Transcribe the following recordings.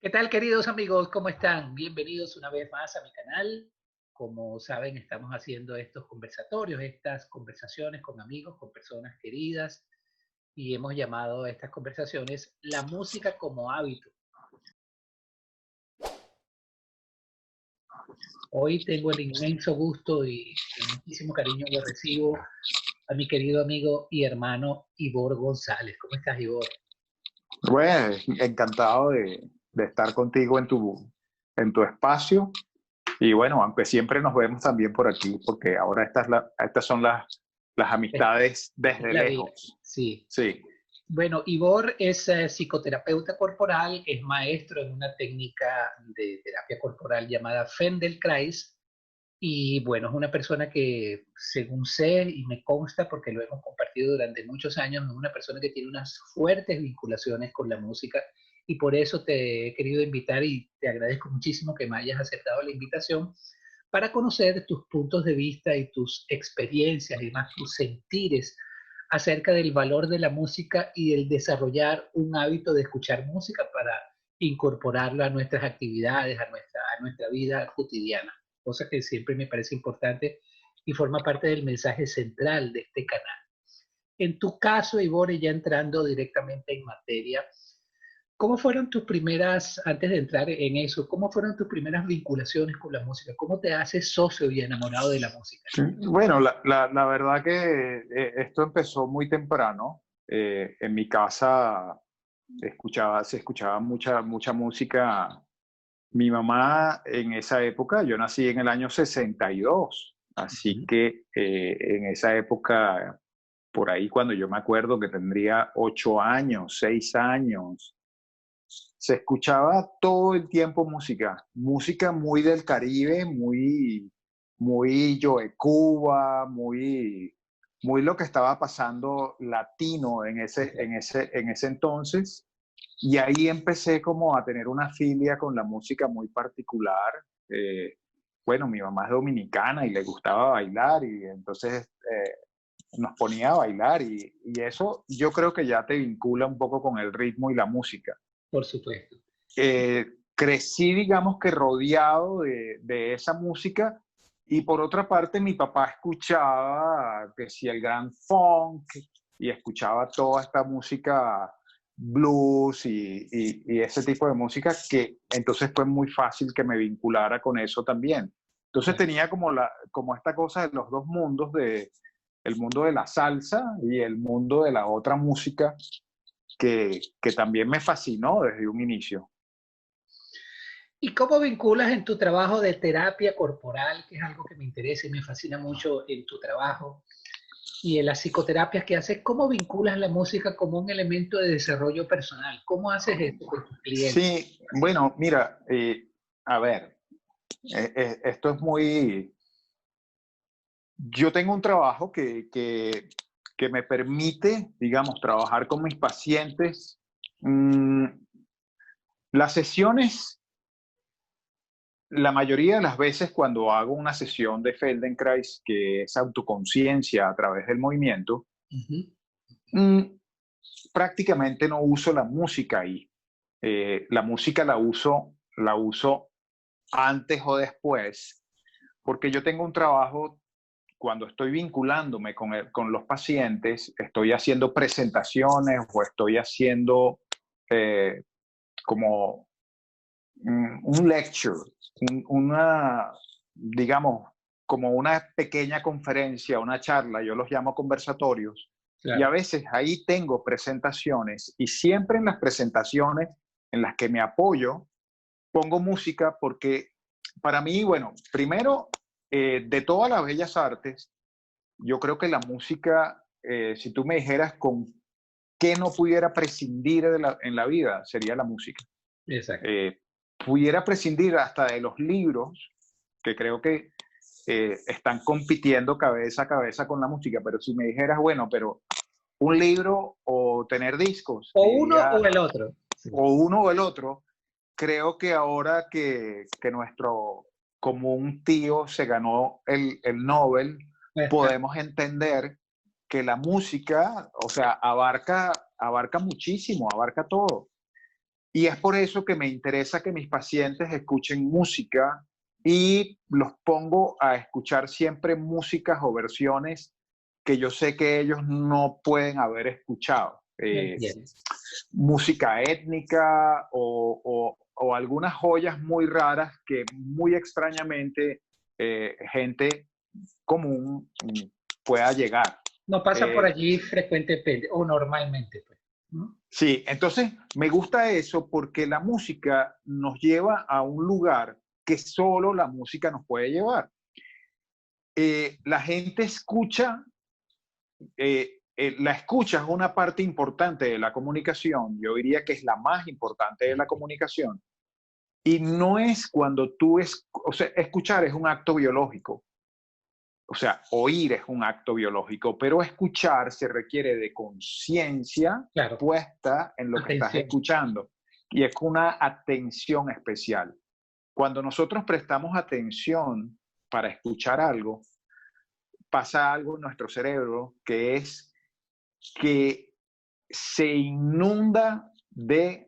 ¿Qué tal, queridos amigos? ¿Cómo están? Bienvenidos una vez más a mi canal. Como saben, estamos haciendo estos conversatorios, estas conversaciones con amigos, con personas queridas, y hemos llamado a estas conversaciones la música como hábito. Hoy tengo el inmenso gusto y con muchísimo cariño lo recibo a mi querido amigo y hermano Ivor González. ¿Cómo estás, Ivor? Bueno, encantado de estar contigo en tu espacio. Y bueno, aunque siempre nos vemos también por aquí, porque ahora estas son las Es, amistades es desde la vida, lejos. sí. Sí. Bueno, Ivor es psicoterapeuta corporal, es maestro en una técnica de terapia corporal llamada Feldenkrais y bueno, es una persona que, según sé y me consta porque lo hemos compartido durante muchos años, es una persona que tiene unas fuertes vinculaciones con la música y por eso te he querido invitar y te agradezco muchísimo que me hayas aceptado la invitación para conocer tus puntos de vista y tus experiencias y más tus sentires acerca del valor de la música y el desarrollar un hábito de escuchar música para incorporarlo a nuestras actividades, a nuestra vida cotidiana, cosa que siempre me parece importante y forma parte del mensaje central de este canal. En tu caso, Ivore, ya entrando directamente en materia, ¿cómo fueron tus primeras, antes de entrar en eso, cómo fueron tus primeras vinculaciones con la música? ¿Cómo te haces socio y enamorado de la música? Bueno, la verdad que esto empezó muy temprano. En mi casa se escuchaba mucha música. Mi mamá en esa época, yo nací en el año 62, así Ujú. que en esa época, por ahí cuando yo me acuerdo que tendría 8 años, 6 años, se escuchaba todo el tiempo música muy del Caribe, muy Joe Cuba, muy lo que estaba pasando latino en ese entonces. Y ahí empecé como a tener una filia con la música muy particular. Eh, bueno, mi mamá es dominicana y le gustaba bailar y entonces nos ponía a bailar y eso yo creo que ya te vincula un poco con el ritmo y la música. Por supuesto. Crecí, digamos que rodeado de esa música y por otra parte mi papá escuchaba que si el gran funk y escuchaba toda esta música blues y ese tipo de música que entonces fue muy fácil que me vinculara con eso también. Entonces Claro. tenía como esta cosa de los dos mundos, el mundo de la salsa y el mundo de la otra música que también me fascinó desde un inicio. ¿Y cómo vinculas en tu trabajo de terapia corporal, que es algo que me interesa y me fascina mucho en tu trabajo, y en las psicoterapias que haces, cómo vinculas la música como un elemento de desarrollo personal? ¿Cómo haces esto con tus clientes? Sí, bueno, mira, a ver, esto es muy... Yo tengo un trabajo que me permite, digamos, trabajar con mis pacientes. Mm, las sesiones, la mayoría de las veces cuando hago una sesión de Feldenkrais, que es autoconciencia a través del movimiento, Ujú. mm, prácticamente no uso la música ahí. La música la uso antes o después, porque yo tengo un trabajo, cuando estoy vinculándome con los pacientes, estoy haciendo presentaciones o estoy haciendo eh, como un lecture, digamos, como una pequeña conferencia, una charla, yo los llamo conversatorios, y a Claro. veces ahí tengo presentaciones y siempre en las presentaciones en las que me apoyo, pongo música porque para mí, bueno, primero, de todas las bellas artes, yo creo que la música, si tú me dijeras con qué no pudiera prescindir en la vida, sería la música. Exacto. Eh, Pudiera prescindir hasta de los libros, que creo que están compitiendo cabeza a cabeza con la música, pero si me dijeras, bueno, pero un libro o tener discos, O te uno diría, o el otro. Sí. o uno o el otro. Creo que ahora que nuestro común tío se ganó el Nobel, podemos entender que la música, o sea, abarca muchísimo, abarca todo. Y es por eso que me interesa que mis pacientes escuchen música y los pongo a escuchar siempre músicas o versiones que yo sé que ellos no pueden haber escuchado. Entiendo. Música étnica o algunas joyas muy raras que muy extrañamente gente común pueda llegar. No pasa por allí frecuentemente o normalmente, pues, ¿no? Sí, entonces me gusta eso porque la música nos lleva a un lugar que solo la música nos puede llevar. La gente escucha, la escucha es una parte importante de la comunicación, yo diría que es la más importante de la comunicación, y no es cuando o sea, escuchar es un acto biológico, o sea, oír es un acto biológico, pero escuchar se requiere de conciencia Claro, puesta en lo que estás atención. escuchando y es una atención especial. Cuando nosotros prestamos atención para escuchar algo, pasa algo en nuestro cerebro que es que se inunda de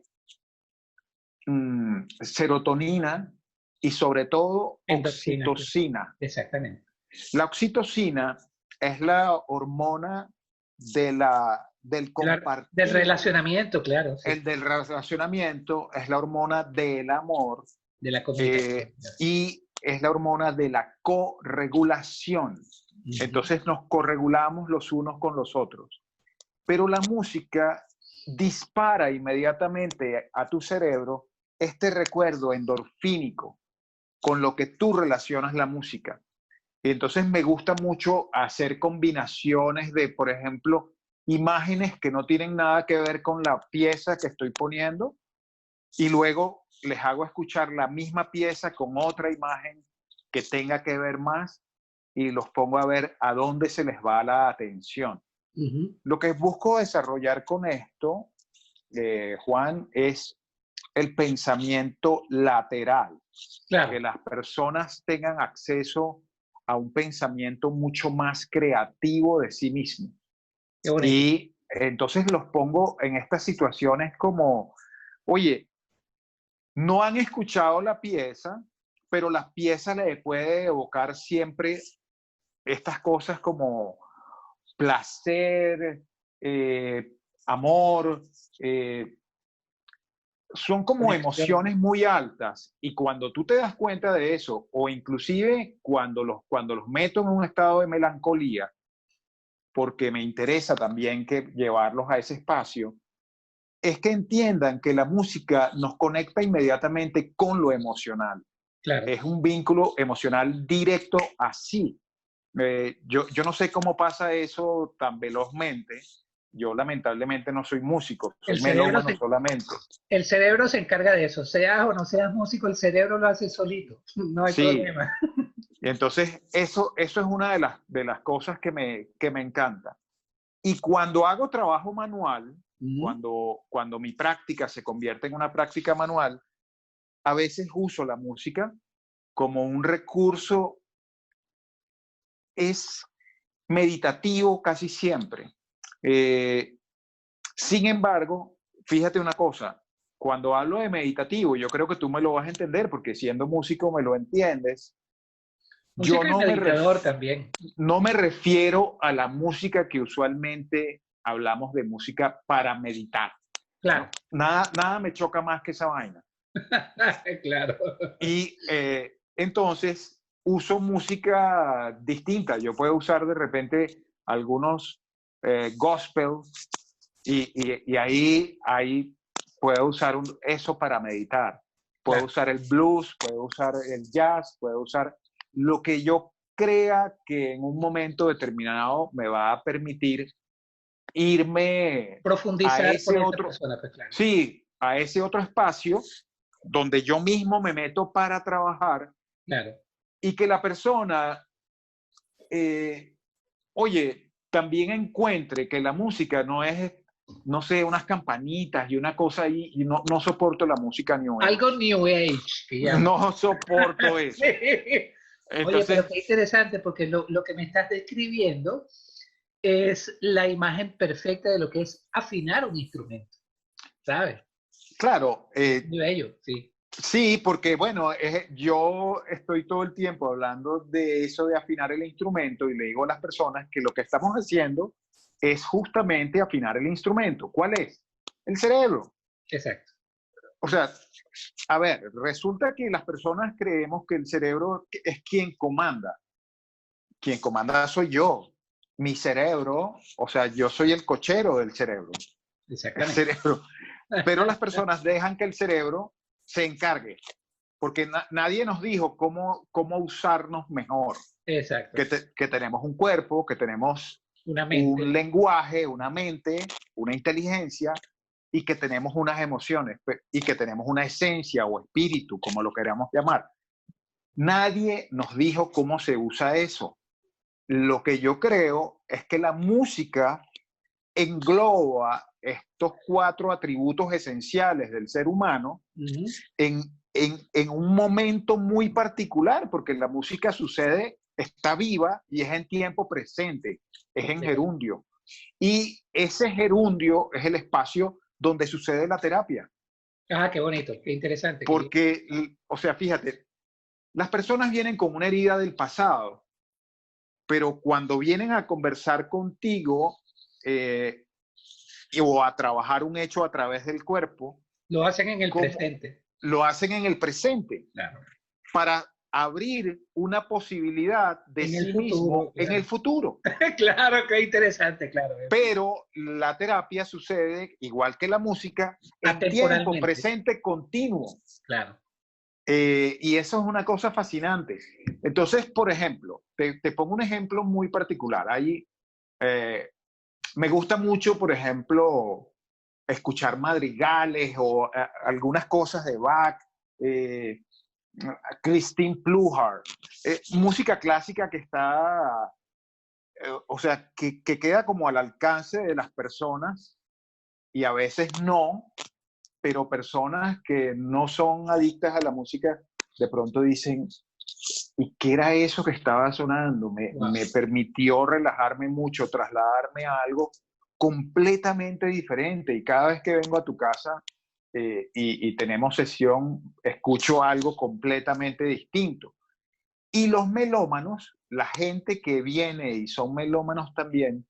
serotonina y sobre todo Endorfinas, sí. oxitocina. Exactamente. La oxitocina es la hormona del Del compartir, relacionamiento, claro, sí. el del relacionamiento, es la hormona del amor De la comunicación. Claro. y es la hormona de la corregulación. Entonces nos corregulamos los unos con los otros. Pero la música dispara inmediatamente a tu cerebro este recuerdo endorfínico con lo que tú relacionas la música. Y entonces me gusta mucho hacer combinaciones de, por ejemplo, imágenes que no tienen nada que ver con la pieza que estoy poniendo y luego les hago escuchar la misma pieza con otra imagen que tenga que ver más y los pongo a ver a dónde se les va la atención. Lo que busco desarrollar con esto, Juan, es el pensamiento lateral, Claro, que las personas tengan acceso a un pensamiento mucho más creativo de sí mismo. qué bonito. Y entonces los pongo en estas situaciones como, oye, no han escuchado la pieza, pero la pieza le puede evocar siempre estas cosas como placer, amor, son como Conexión. emociones muy altas y cuando tú te das cuenta de eso, o inclusive cuando los meto en un estado de melancolía, porque me interesa también que llevarlos a ese espacio, es que entiendan que la música nos conecta inmediatamente con lo emocional. Claro. Es un vínculo emocional directo así. Yo no sé cómo pasa eso tan velozmente. Yo lamentablemente no soy músico, El soy cerebro melómano se, solamente. el cerebro se encarga de eso. Seas o no seas músico, el cerebro lo hace solito. No hay Sí, problema. y entonces eso es una de las cosas que me encanta. Y cuando hago trabajo manual, cuando mi práctica se convierte en una práctica manual, a veces uso la música como un recurso, es meditativo casi siempre. Eh, Sin embargo, fíjate una cosa, cuando hablo de meditativo, yo creo que tú me lo vas a entender porque siendo músico me lo entiendes. Yo Músico y meditador también. no me refiero a la música que usualmente hablamos de música para meditar. Claro. ¿No? Nada me choca más que esa vaina. Claro. Y entonces uso música distinta. Yo puedo usar de repente algunos gospel y ahí puedo usar eso para meditar. Puedo Claro. usar el blues, puedo usar el jazz, puedo usar lo que yo crea que en un momento determinado me va a permitir irme a Profundizar con ese esa otro, persona, pues claro. sí, a ese otro espacio donde yo mismo me meto para trabajar Claro. y que la persona, oye, también encuentre que la música no es, no sé, unas campanitas y una cosa ahí, y no soporto la música New Age. Algo New Age, que llaman. No soporto eso. Sí. Oye, pero Entonces, qué interesante, porque lo que me estás describiendo es la imagen perfecta de lo que es afinar un instrumento, ¿sabes? Claro, Muy bello, sí. sí, porque bueno, yo estoy todo el tiempo hablando de eso de afinar el instrumento y le digo a las personas que lo que estamos haciendo es justamente afinar el instrumento. ¿Cuál es? El cerebro. Exacto. O sea, a ver, resulta que las personas creemos que el cerebro es quien comanda. Quien comanda soy yo. Mi cerebro, o sea, yo soy el cochero del cerebro. El Exactamente. cerebro. Pero las personas dejan que el cerebro se encargue, porque nadie nos dijo cómo usarnos mejor. Exacto. Que tenemos un cuerpo, que tenemos Una un mente. lenguaje, una mente, una inteligencia y que tenemos unas emociones y que tenemos una esencia o espíritu, como lo queramos llamar. Nadie nos dijo cómo se usa eso. Lo que yo creo es que la música engloba estos 4 atributos esenciales del ser humano Ujú. en un momento muy particular, porque la música sucede, está viva y es en tiempo presente, es en Completamente. gerundio. Y ese gerundio es el espacio donde sucede la terapia. Ah, qué bonito, qué interesante. Qué... Porque, o sea, fíjate, las personas vienen con una herida del pasado, pero cuando vienen a conversar contigo eh, o a trabajar un hecho a través del cuerpo, Lo hacen en el como presente. lo hacen en el presente Claro. para abrir una posibilidad de En el sí futuro, mismo en el claro. futuro. Claro, qué interesante, claro. Pero la terapia sucede, igual que la música, en tiempo Atemporalmente, presente continuo. claro. Y eso es una cosa fascinante. Entonces, por ejemplo, te pongo un ejemplo muy particular. Ahí eh, me gusta mucho, por ejemplo, escuchar madrigales o algunas cosas de Bach, eh, Christine Pluhar, música clásica que está, o sea, que queda como al alcance de las personas y a veces no, pero personas que no son adictas a la música de pronto dicen, ¿y qué era eso que estaba sonando? Wow. Me permitió relajarme mucho, trasladarme a algo completamente diferente. Y cada vez que vengo a tu casa y tenemos sesión, escucho algo completamente distinto. Y los melómanos, la gente que viene y son melómanos también,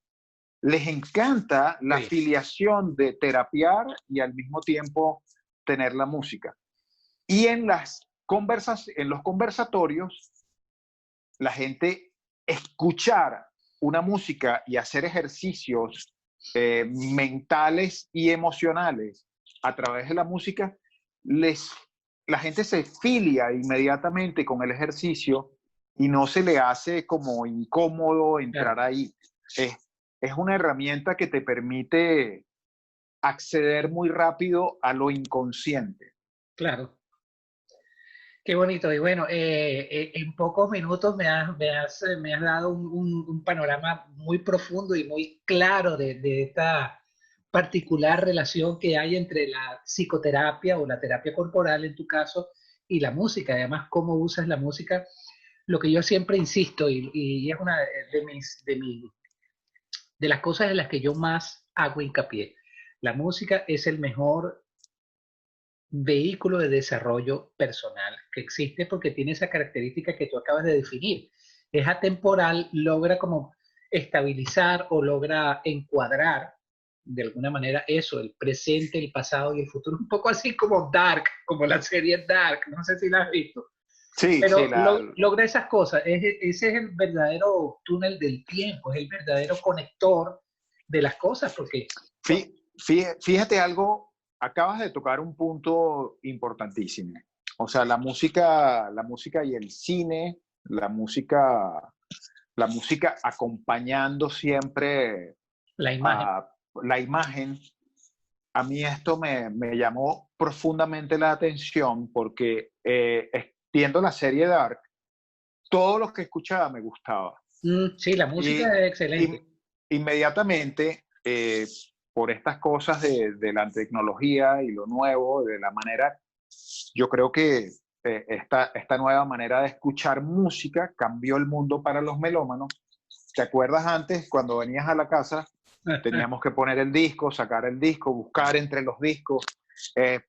les encanta la Sí, afiliación de terapiar y al mismo tiempo tener la música. Y en los conversatorios, la gente escuchar una música y hacer ejercicios mentales y emocionales a través de la música, les, la gente se filia inmediatamente con el ejercicio y no se le hace como incómodo claro, entrar ahí. Es, es una herramienta que te permite acceder muy rápido a lo inconsciente. claro. Qué bonito. Y bueno, en pocos minutos me has dado un panorama muy profundo y muy claro de esta particular relación que hay entre la psicoterapia o la terapia corporal en tu caso y la música. Además, cómo usas la música. Lo que yo siempre insisto y es una de las cosas en las que yo más hago hincapié. La música es el mejor vehículo de desarrollo personal que existe porque tiene esa característica que tú acabas de definir. Es atemporal, logra como estabilizar o logra encuadrar de alguna manera eso, el presente, el pasado y el futuro, un poco así como Dark, como la serie Dark, no sé si la has visto, Sí, sí, pero logra esas cosas, ese es el verdadero túnel del tiempo, es el verdadero conector de las cosas, porque Fíjate algo, acabas de tocar un punto importantísimo. O sea, la música y el cine, la música acompañando siempre la imagen, a la imagen. A mí esto me llamó profundamente la atención porque viendo la serie Dark, todo lo que escuchaba me gustaba. sí, la música Y es excelente, inmediatamente, por estas cosas de la tecnología y lo nuevo, de la manera, yo creo que esta nueva manera de escuchar música cambió el mundo para los melómanos. ¿Te acuerdas antes, cuando venías a la casa, teníamos que poner el disco, sacar el disco, buscar entre los discos?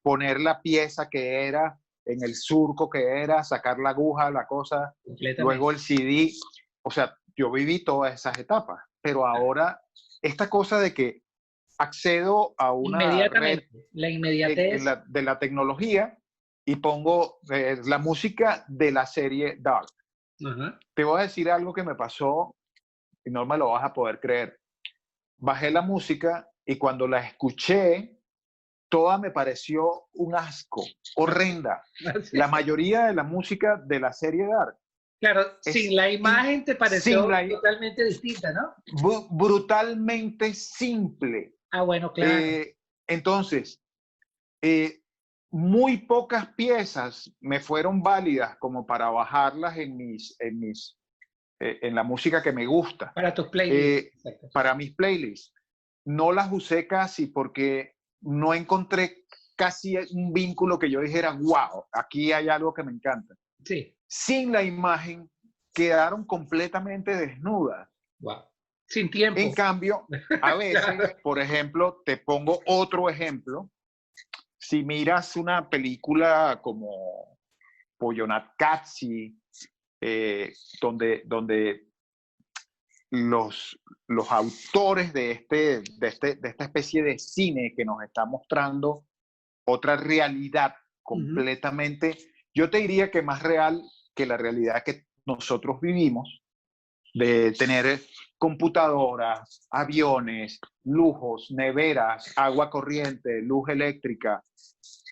poner la pieza que era, en el surco que era, sacar la aguja, la cosa, luego el CD. O sea, yo viví todas esas etapas, pero ahora esta cosa de que accedo a una red la inmediatez de la tecnología y pongo la música de la serie Dark. Te voy a decir algo que me pasó y no me lo vas a poder creer. Bajé la música y cuando la escuché, toda me pareció un asco, horrenda. La mayoría de la música de la serie Dark. Claro, sin la imagen te pareció totalmente distinta, ¿no? Brutalmente simple. Ah, bueno, claro. Entonces, muy pocas piezas me fueron válidas como para bajarlas en la música que me gusta. Para tus playlists. Para mis playlists. No las usé casi porque no encontré casi un vínculo que yo dijera, wow, aquí hay algo que me encanta. Sí. Sin la imagen, quedaron completamente desnudas. Wow. Sin tiempo. En cambio, a veces, por ejemplo, te pongo otro ejemplo. Si miras una película como Poyonat-Katsi, donde los autores de esta especie de cine que nos está mostrando otra realidad completamente, yo te diría que más real que la realidad que nosotros vivimos, de tener computadoras, aviones, lujos, neveras, agua corriente, luz eléctrica,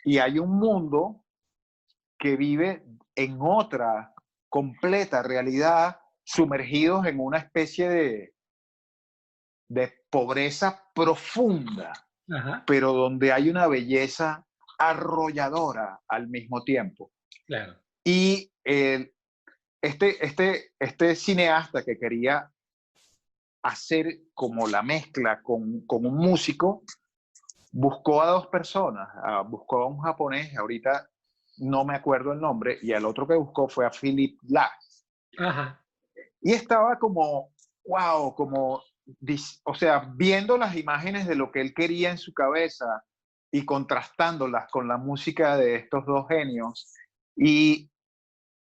y hay un mundo que vive en otra completa realidad, sumergidos en una especie de pobreza profunda, pero donde hay una belleza arrolladora al mismo tiempo. Claro. Y este cineasta que quería hacer como la mezcla con un músico, buscó a dos personas, buscó a un japonés, ahorita no me acuerdo el nombre, y al otro que buscó fue a Philip Glass. Ajá. Y estaba como, wow, o sea, viendo las imágenes de lo que él quería en su cabeza y contrastándolas con la música de estos dos genios. Y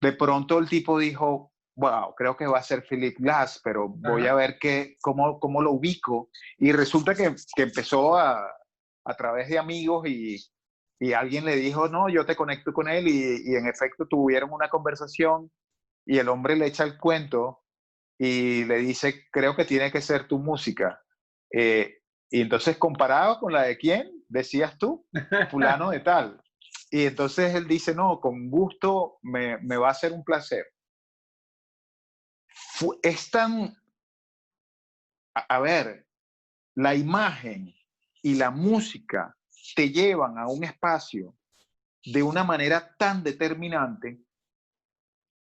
de pronto el tipo dijo, wow, creo que va a ser Philip Glass, pero voy a ver cómo lo ubico. Y resulta que empezó a través de amigos y alguien le dijo, no, yo te conecto con él y en efecto tuvieron una conversación y el hombre le echa el cuento y le dice, creo que tiene que ser tu música. Y entonces, comparado con la de quién, decías tú, fulano de tal. Y entonces él dice, no, con gusto me va a ser un placer. Es tan, a ver, la imagen y la música te llevan a un espacio de una manera tan determinante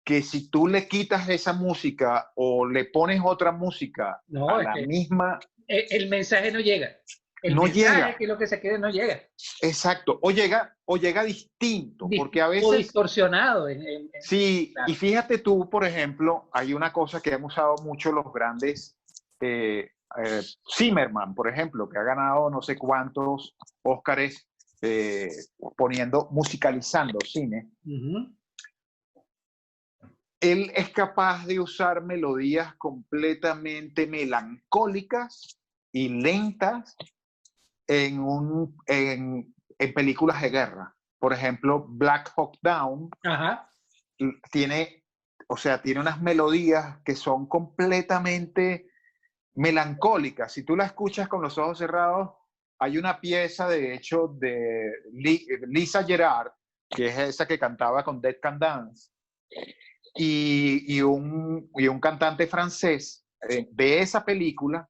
que si tú le quitas esa música o le pones otra música a la misma... El mensaje no llega. El no mensaje llega. que lo que se quede no llega. Exacto. O llega distinto, porque a veces... O distorsionado. Sí, claro. Y fíjate tú, por ejemplo, hay una cosa que han usado mucho los grandes... Zimmerman, por ejemplo, que ha ganado no sé cuántos Óscares musicalizando cine. Él es capaz de usar melodías completamente melancólicas y lentas en películas de guerra. Por ejemplo, Black Hawk Down tiene unas melodías que son completamente melancólicas. Si tú la escuchas con los ojos cerrados, hay una pieza, de hecho, de Lisa Gerard, que es esa que cantaba con Dead Can Dance, y un cantante francés de esa película.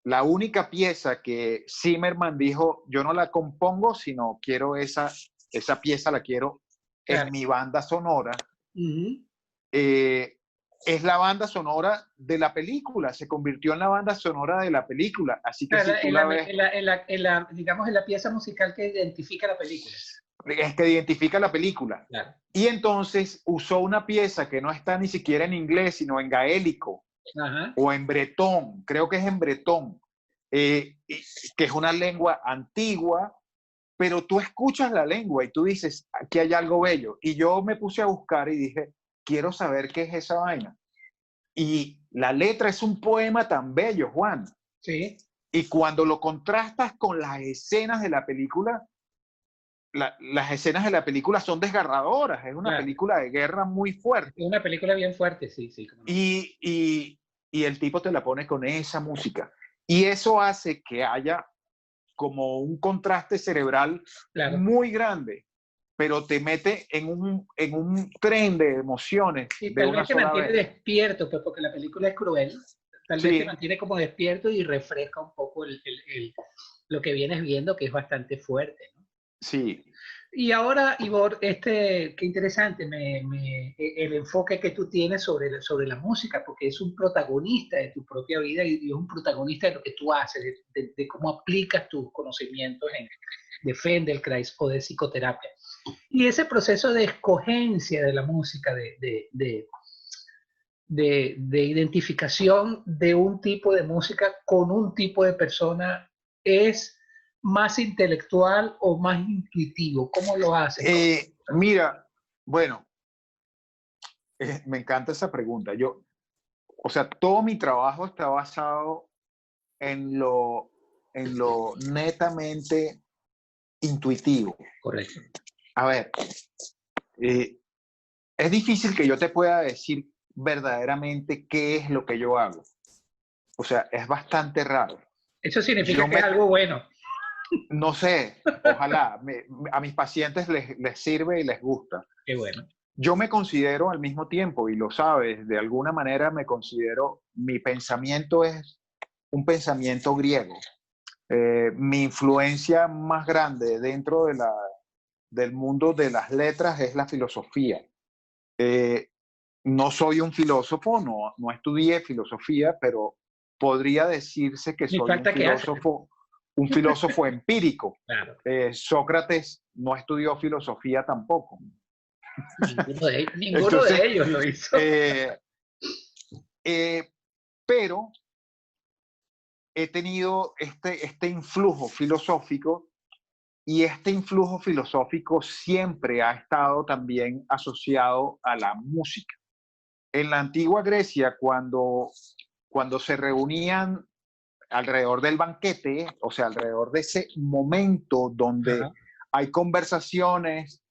La única pieza que Zimmerman dijo, yo no la compongo, sino quiero esa pieza, la quiero en mi banda sonora. Es la banda sonora de la película, se convirtió en la banda sonora de la película, así que si tú la ves... digamos, en la pieza musical que identifica la película. Es que identifica la película. Claro. Y entonces usó una pieza que no está ni siquiera en inglés, sino en gaélico o en bretón, creo que es en bretón, que es una lengua antigua pero tú escuchas la lengua y tú dices, aquí hay algo bello. Y yo me puse a buscar y dije, quiero saber qué es esa vaina. Y la letra es un poema tan bello, Juan. Sí. Y cuando lo contrastas con las escenas de la película, las escenas de la película son desgarradoras. Es una Claro. película de guerra muy fuerte. Es una película bien fuerte, sí, sí. No. Y el tipo te la pone con esa música. Y eso hace que haya como un contraste cerebral Claro. muy grande, pero te mete en un tren de emociones Y de tal una vez te sola mantiene vez. despierto, pues porque la película es cruel. Tal vez te Sí, mantiene como despierto y refresca un poco lo que vienes viendo, que es bastante fuerte, ¿no? sí. Y ahora, Ivor, qué interesante el enfoque que tú tienes sobre la música, porque es un protagonista de tu propia vida y es un protagonista de lo que tú haces, de cómo aplicas tus conocimientos de Feldenkrais o de psicoterapia. Y ese proceso de escogencia de la música, de identificación de un tipo de música con un tipo de persona, es más intelectual o más intuitivo. ¿Cómo lo haces? Mira, bueno, me encanta esa pregunta. O sea, todo mi trabajo está basado en lo netamente intuitivo. Correcto. A ver, es difícil que yo te pueda decir verdaderamente qué es lo que yo hago. O sea, es bastante raro. Eso significa Yo que es algo bueno. no sé, ojalá, a mis pacientes les sirve y les gusta. Qué bueno. Yo me considero al mismo tiempo, y lo sabes, de alguna manera me considero, mi pensamiento es un pensamiento griego. Mi influencia más grande dentro del mundo de las letras es la filosofía. No soy un filósofo, no estudié filosofía, pero podría decirse que Ni soy falta que hace. un filósofo empírico. Claro. Sócrates no estudió filosofía tampoco. Ninguno Entonces, de ellos lo hizo. Pero he tenido este influjo filosófico y este influjo filosófico siempre ha estado también asociado a la música. En la antigua Grecia, cuando se reunían alrededor del banquete, o sea, alrededor de ese momento donde Ajá. hay conversaciones,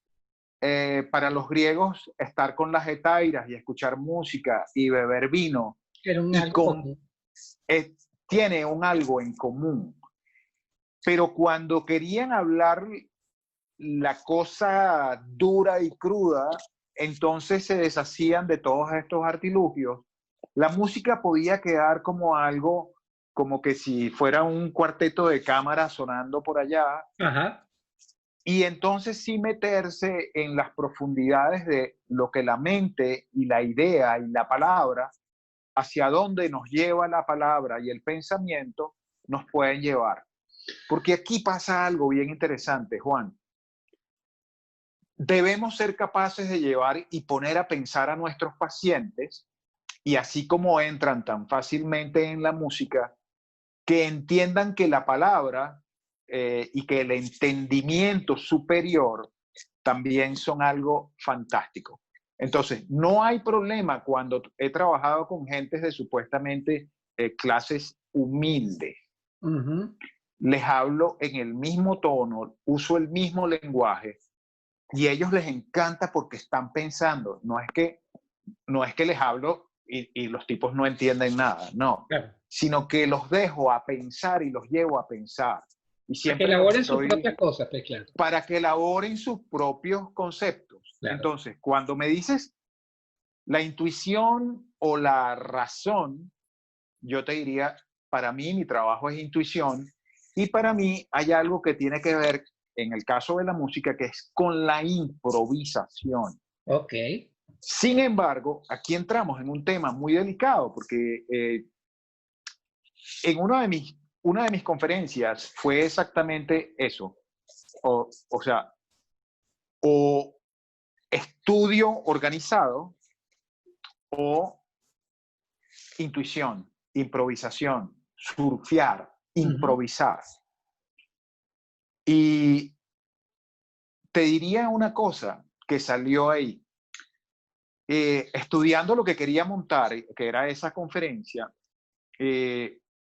para los griegos estar con las hetairas y escuchar música y beber vino Era un y algo común. tiene un algo en común. Pero cuando querían hablar la cosa dura y cruda, entonces se deshacían de todos estos artilugios. La música podía quedar como algo, como que si fuera un cuarteto de cámara sonando por allá, Ajá. y entonces sí meterse en las profundidades de lo que la mente y la idea y la palabra, hacia dónde nos lleva la palabra y el pensamiento, nos pueden llevar. Porque aquí pasa algo bien interesante, Juan. Debemos ser capaces de llevar y poner a pensar a nuestros pacientes, y así como entran tan fácilmente en la música, que entiendan que la palabra y que el entendimiento superior también son algo fantástico. Entonces, no hay problema cuando he trabajado con gentes de supuestamente clases humildes. Uh-huh. Les hablo en el mismo tono, uso el mismo lenguaje y a ellos les encanta porque están pensando. No es que les hablo y los tipos no entienden nada, no, Claro. sino que los dejo a pensar y los llevo a pensar. Y Para que siempre los elaboren sus estoy propias cosas, pues claro. para que elaboren sus propios conceptos. Claro. Entonces, cuando me dices la intuición o la razón, yo te diría, para mí mi trabajo es intuición y para mí hay algo que tiene que ver, en el caso de la música, que es con la improvisación. Ok. Sin embargo, aquí entramos en un tema muy delicado porque en una de mis conferencias fue exactamente eso. O sea, o estudio organizado o intuición, improvisación, surfear, Uh-huh. improvisar. Y te diría una cosa que salió ahí. Estudiando lo que quería montar, que era esa conferencia,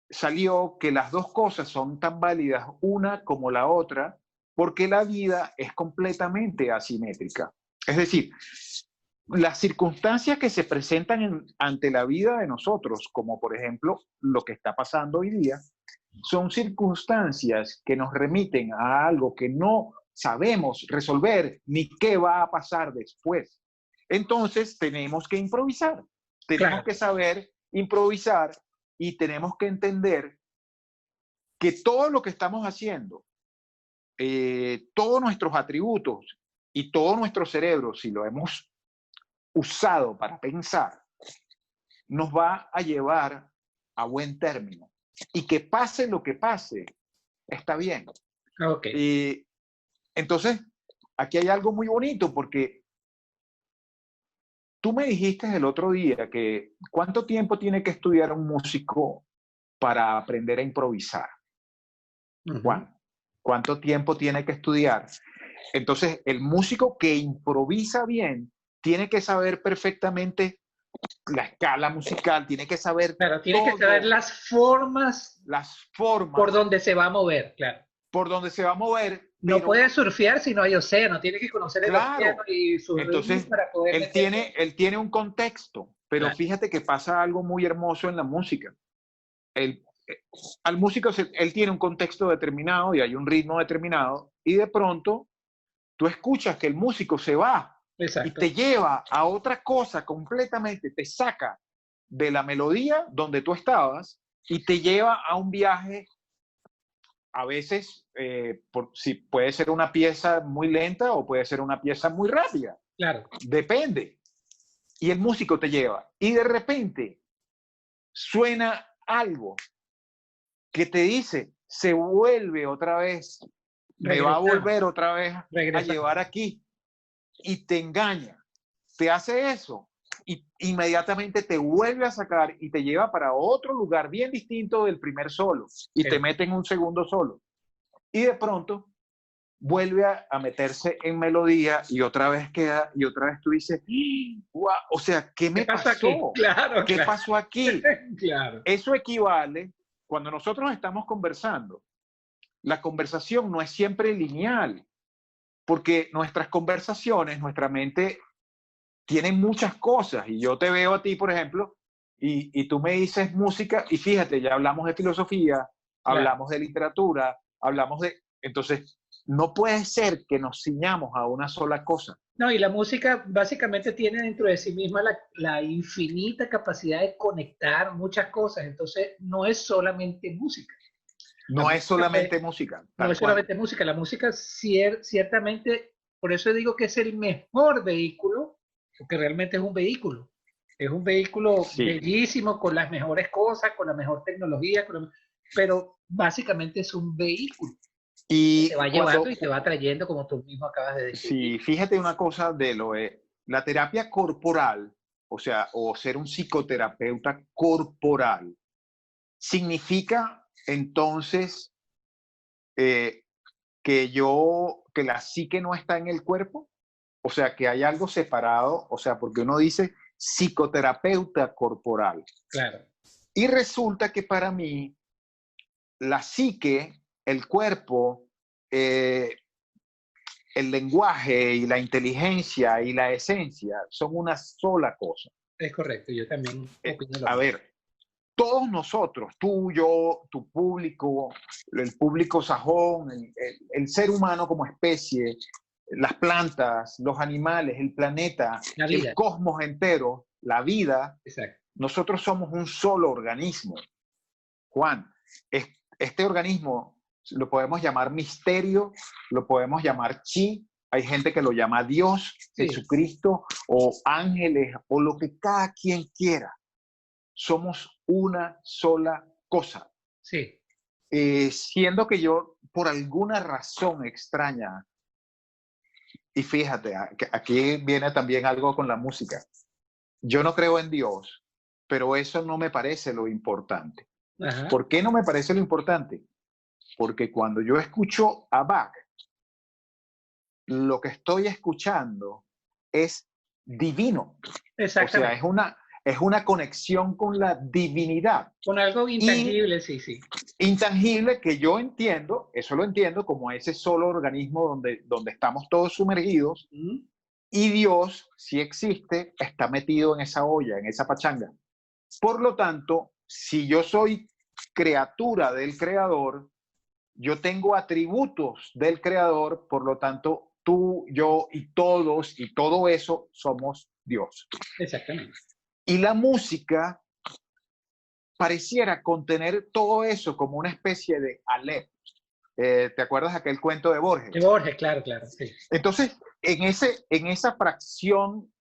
salió que las dos cosas son tan válidas una como la otra, porque la vida es completamente asimétrica. Es decir, las circunstancias que se presentan ante la vida de nosotros, como por ejemplo lo que está pasando hoy día, son circunstancias que nos remiten a algo que no sabemos resolver ni qué va a pasar después. Entonces tenemos que improvisar, tenemos Claro, que saber improvisar y tenemos que entender que todo lo que estamos haciendo, todos nuestros atributos y todo nuestro cerebro, si lo hemos usado para pensar, nos va a llevar a buen término. Y que pase lo que pase, está bien. ok. Y entonces, aquí hay algo muy bonito porque tú me dijiste el otro día que ¿cuánto tiempo tiene que estudiar un músico para aprender a improvisar? Ujú. Juan, ¿cuánto tiempo tiene que estudiar? Entonces, el músico que improvisa bien tiene que saber perfectamente la escala musical, tiene que saber Claro, tiene que saber todo, las formas las por formas donde se va a mover, claro. por donde se va a mover, No pero puede surfear si no hay océano, tiene que conocer el océano claro, y sus ritmos entonces para poder meterse. él tiene un contexto, pero Claro, fíjate que pasa algo muy hermoso en la música. El, al músico, él tiene un contexto determinado y hay un ritmo determinado, y de pronto tú escuchas que el músico se va y exacto. te lleva a otra cosa completamente, te saca de la melodía donde tú estabas y te lleva a un viaje, a veces, si puede ser una pieza muy lenta o puede ser una pieza muy rápida, Claro, depende. Y el músico te lleva. Y de repente suena algo que te dice, se vuelve otra vez, me va a regresamos, volver otra vez a regresamos. llevar aquí y te engaña, te hace eso y inmediatamente te vuelve a sacar y te lleva para otro lugar bien distinto del primer solo y te Es, mete en un segundo solo. Y de pronto vuelve a meterse en melodía y otra vez queda y otra vez tú dices, wow, o sea, ¿qué ¿qué me pasó aquí? pasó? Claro, ¿Qué claro, pasó aquí? claro. Eso equivale cuando nosotros estamos conversando. La conversación no es siempre lineal, porque nuestras conversaciones, nuestra mente tiene muchas cosas y yo te veo a ti, por ejemplo, y tú me dices música y fíjate, ya hablamos de filosofía, Claro. hablamos de literatura, hablamos de... Entonces, no puede ser que nos ciñamos a una sola cosa. No, y la música básicamente tiene dentro de sí misma la infinita capacidad de conectar muchas cosas, entonces no es solamente música. La No es música solamente música, no tal es cual. solamente música, la música ciertamente, por eso digo que es el mejor vehículo, porque realmente es un vehículo Sí. bellísimo, con las mejores cosas, con la mejor tecnología, pero básicamente es un vehículo que te Y va llevando cuando, y te va trayendo, como tú mismo acabas de describir. sí, fíjate una cosa de lo de la terapia corporal, o sea, o ser un psicoterapeuta corporal, significa entonces eh, que la psique no está en el cuerpo, o sea, que hay algo separado, o sea, porque uno dice psicoterapeuta corporal. Claro, Y resulta que para mí la psique, el cuerpo, eh, el lenguaje y la inteligencia y la esencia son una sola cosa. es correcto, yo también opino lo A mismo. ver, todos nosotros, tú, yo, tu público, el público sajón, el ser humano como especie, las plantas, los animales, el planeta, La el vida, cosmos entero, la vida, exacto. nosotros somos un solo organismo. Juan, este organismo lo podemos llamar misterio, lo podemos llamar chi, hay gente que lo llama Dios, Sí, Jesucristo o ángeles o lo que cada quien quiera. Somos una sola cosa. sí, Siendo que yo, por alguna razón extraña, y fíjate, aquí viene también algo con la música. Yo no creo en Dios, pero eso no me parece lo importante. ajá, ¿Por qué no me parece lo importante? Porque cuando yo escucho a Bach, lo que estoy escuchando es divino. O sea, es una conexión con la divinidad. Con algo intangible, sí, sí. Intangible que yo entiendo, eso lo entiendo como ese solo organismo donde estamos todos sumergidos, y Dios, si existe, está metido en esa olla, en esa pachanga. Por lo tanto, si yo soy criatura del Creador, yo tengo atributos del Creador, por lo tanto, tú, yo y todos y todo eso somos Dios. Exactamente. Y la música pareciera contener todo eso como una especie de Aleph. ¿Te acuerdas de aquel cuento de Borges? De Borges, claro, claro. Sí. Entonces, en esa fracción,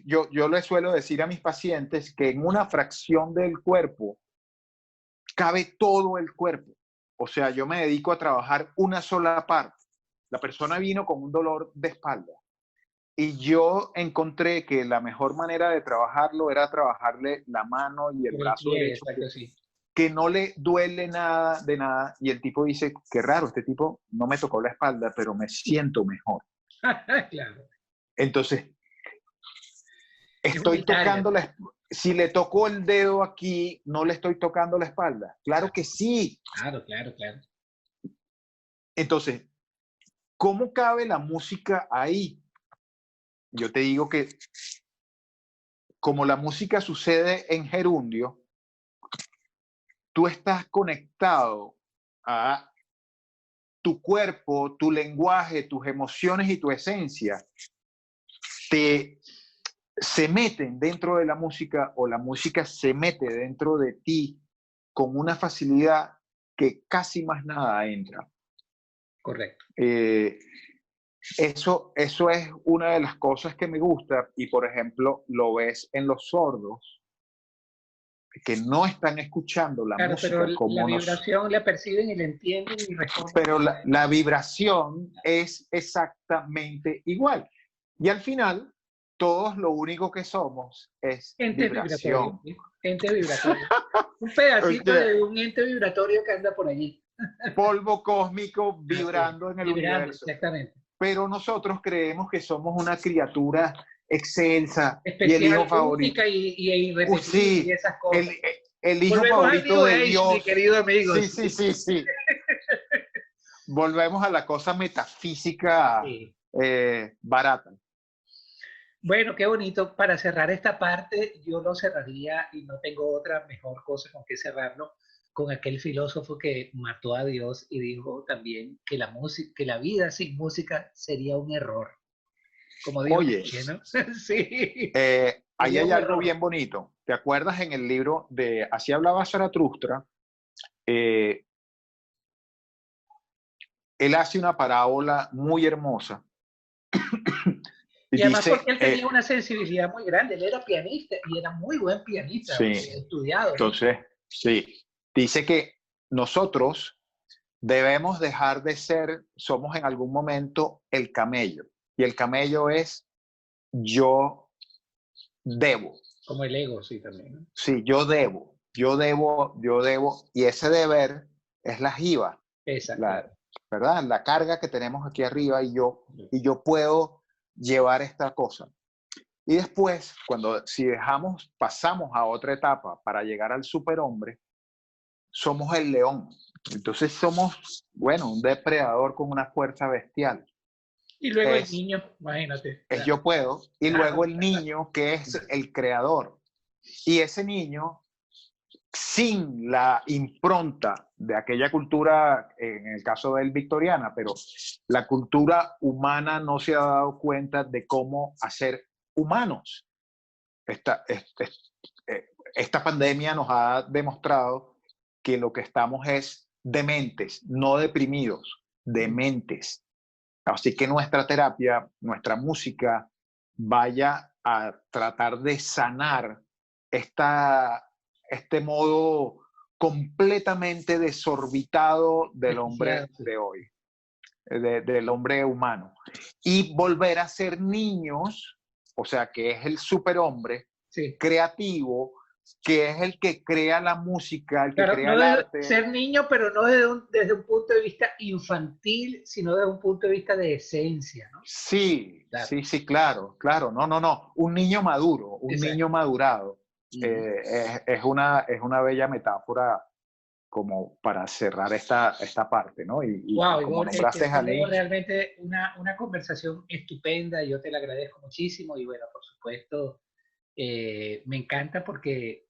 yo le suelo decir a mis pacientes que en una fracción del cuerpo cabe todo el cuerpo. O sea, yo me dedico a trabajar una sola parte. La persona vino con un dolor de espalda y yo encontré que la mejor manera de trabajarlo era trabajarle la mano y el brazo derecho, exacto, sí. que no le duele nada de nada. Y el tipo dice, qué raro, este tipo no me tocó la espalda, pero me siento mejor. Claro. Entonces, estoy tocando si le toco el dedo aquí, no le estoy tocando la espalda. Claro que sí. Claro, claro, claro. Entonces, ¿cómo cabe la música ahí? Yo te digo que como la música sucede en gerundio, tú estás conectado a tu cuerpo, tu lenguaje, tus emociones y tu esencia. Se meten dentro de la música o la música se mete dentro de ti con una facilidad que casi más nada entra. Correcto. Eso es una de las cosas que me gusta y, por ejemplo, lo ves en los sordos que no están escuchando la música pero como la vibración la perciben y la entienden y responden. Pero la vibración es exactamente igual. Y al final, todos lo único que somos es ente vibración. Vibratorio, ente vibratorio. Un pedacito de un ente vibratorio que anda por allí. Polvo cósmico vibrando en el universo. Exactamente. Pero nosotros creemos que somos una criatura excelsa especial, y el hijo favorito. Y irrepetible sí, y esas cosas. El hijo Volvemos favorito de Age, Dios. Mi querido amigo. Sí. Volvemos a la cosa metafísica barata. Bueno, qué bonito. Para cerrar esta parte, yo lo cerraría y no tengo otra mejor cosa con que cerrarlo con aquel filósofo que mató a Dios y dijo también que la vida sin música sería un error. Como dijo, oye, ¿no? Sí. Ahí hay algo bien bonito. ¿Te acuerdas en el libro de Así hablaba Zaratustra? Él hace una parábola muy hermosa. Y además dice, porque él tenía una sensibilidad muy grande. Él era pianista y era muy buen pianista, sí, estudiado. Entonces, sí, dice que nosotros debemos dejar de ser, somos en algún momento el camello. Y el camello es yo debo. Como el ego, sí, también, ¿no? Sí, yo debo. Y ese deber es la jiba. Exacto. ¿Verdad? La carga que tenemos aquí arriba y yo puedo llevar esta cosa. Y después, pasamos a otra etapa para llegar al superhombre, somos el león. Entonces somos, un depredador con una fuerza bestial. Y luego el niño, imagínate. Yo puedo. Y luego el niño, que es el creador. Y ese niño, sin la impronta de aquella cultura, en el caso de él victoriana, pero la cultura humana no se ha dado cuenta de cómo hacer humanos. Esta pandemia nos ha demostrado que lo que estamos es dementes, no deprimidos, dementes. Así que nuestra terapia, nuestra música, vaya a tratar de sanar este modo completamente desorbitado del hombre de hoy, del hombre humano. Y volver a ser niños, o sea, que es el superhombre, creativo, que es el que crea la música, el que Claro, crea no el de arte. ser niño, pero no desde un punto de vista infantil, sino desde un punto de vista de esencia, ¿no? Sí, Claro, sí, claro, claro. No, no, no. Un niño maduro, un niño exacto. madurado. Ujú. Es una bella metáfora como para cerrar esta parte, ¿no? Y Wow, como Igor, nombraste ha a sido Lee, realmente una conversación estupenda. Yo te la agradezco muchísimo y bueno, por supuesto, me encanta porque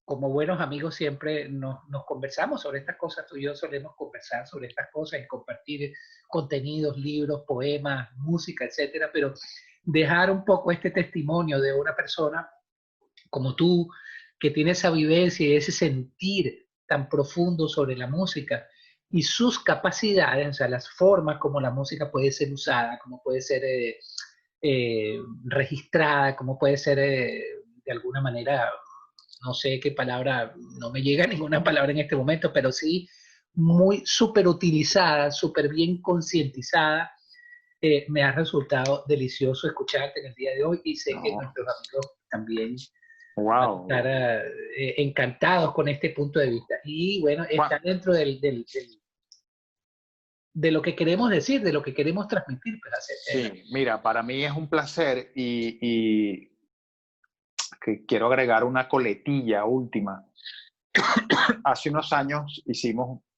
como buenos amigos siempre nos conversamos sobre estas cosas. Tú y yo solemos conversar sobre estas cosas y compartir contenidos, libros, poemas, música, etcétera, pero dejar un poco este testimonio de una persona como tú, que tiene esa vivencia y ese sentir tan profundo sobre la música y sus capacidades, o sea, las formas como la música puede ser usada, como puede ser registrada, como puede ser de alguna manera, no sé qué palabra, no me llega ninguna palabra en este momento, pero sí muy súper utilizada, súper bien concientizada. Me ha resultado delicioso escucharte en el día de hoy y sé que no, nuestros amigos también van a estar wow. encantados con este punto de vista. Y bueno, Juan, está dentro de lo que queremos decir, de lo que queremos transmitir pues, acerca de la... sí, mira, para mí es un placer y que quiero agregar una coletilla última. Hace unos años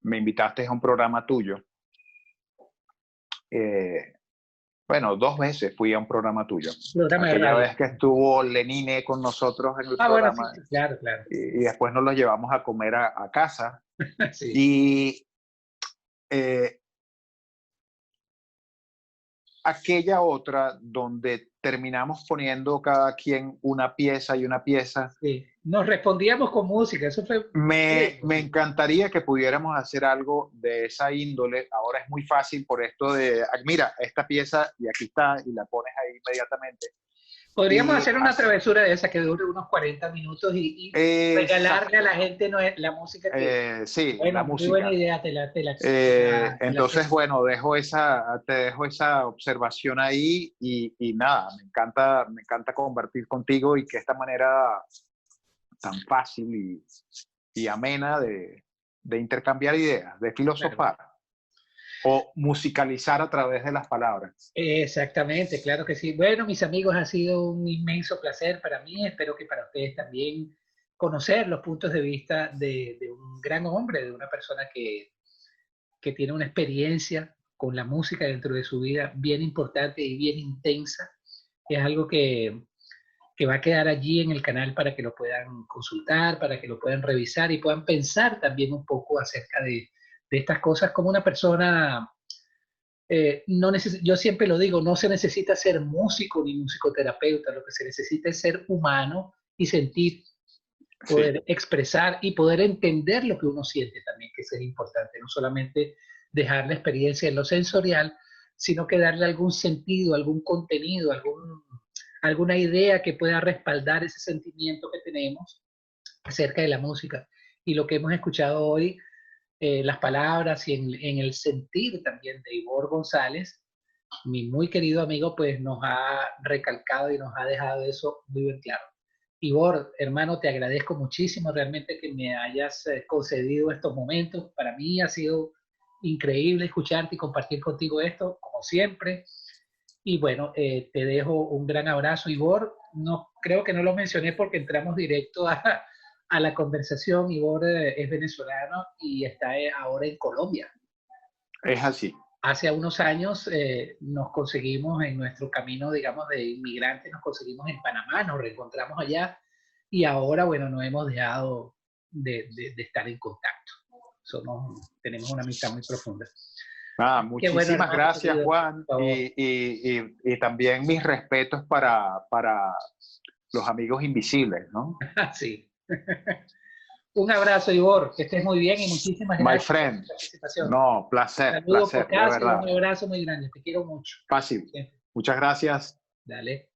me invitaste a un programa tuyo. Eh, bueno, 2 veces fui a un programa tuyo. Programa de Aquella radio. vez que estuvo Lenine con nosotros en el Ah, bueno, sí, programa sí, claro, claro. y después nos lo llevamos a comer a casa. Sí. Y eh, aquella otra donde terminamos poniendo cada quien una pieza y una pieza. Sí. Nos respondíamos con música, eso fue lindo, Me sí. encantaría que pudiéramos hacer algo de esa índole. Ahora es muy fácil por esto de, mira, esta pieza y aquí está y la pones ahí inmediatamente. Podríamos Y hacer una travesura de esa que dure unos 40 minutos y regalarle a la exacto, gente la música que, sí, la bueno, muy buena música. idea, te la Entonces, acepto. bueno, te dejo esa observación ahí y nada, me encanta compartir contigo y que esta manera tan fácil y amena de intercambiar ideas, de Claro. filosofar o musicalizar a través de las palabras. Exactamente, claro que sí. Bueno, mis amigos, ha sido un inmenso placer para mí. Espero que para ustedes también conocer los puntos de vista de un gran hombre, de una persona que tiene una experiencia con la música dentro de su vida bien importante y bien intensa. Es algo que va a quedar allí en el canal para que lo puedan consultar, para que lo puedan revisar y puedan pensar también un poco acerca de estas cosas como una persona. No yo siempre lo digo, no se necesita ser músico ni musicoterapeuta, lo que se necesita es ser humano y sentir, Sí, poder expresar y poder entender lo que uno siente también, que eso es importante, no solamente dejar la experiencia en lo sensorial, sino que darle algún sentido, algún contenido, alguna idea que pueda respaldar ese sentimiento que tenemos acerca de la música. Y lo que hemos escuchado hoy, las palabras y en el sentir también de Ivor González, mi muy querido amigo, pues nos ha recalcado y nos ha dejado eso muy bien claro. Ivor, hermano, te agradezco muchísimo realmente que me hayas concedido estos momentos. Para mí ha sido increíble escucharte y compartir contigo esto, como siempre. Y bueno, te dejo un gran abrazo, Ivor. No, creo que no lo mencioné porque entramos directo a la conversación. Ivor es venezolano y está ahora en Colombia. es así. Hace unos años nos conseguimos en nuestro camino, digamos, de inmigrante, nos conseguimos en Panamá, nos reencontramos allá y ahora, bueno, no hemos dejado de estar en contacto. Tenemos una amistad muy profunda. Nada, Qué bueno, muchísimas hermano gracias, querido, Juan, por favor. y también mis respetos para los amigos invisibles, ¿no? Sí. Un abrazo, Ivor, que estés muy bien y muchísimas My gracias por friend, tu participación. no, placer, Saludos por placer, de casa y un verdad. abrazo muy grande. Te quiero mucho. Fácil. Siempre. Muchas gracias. Dale.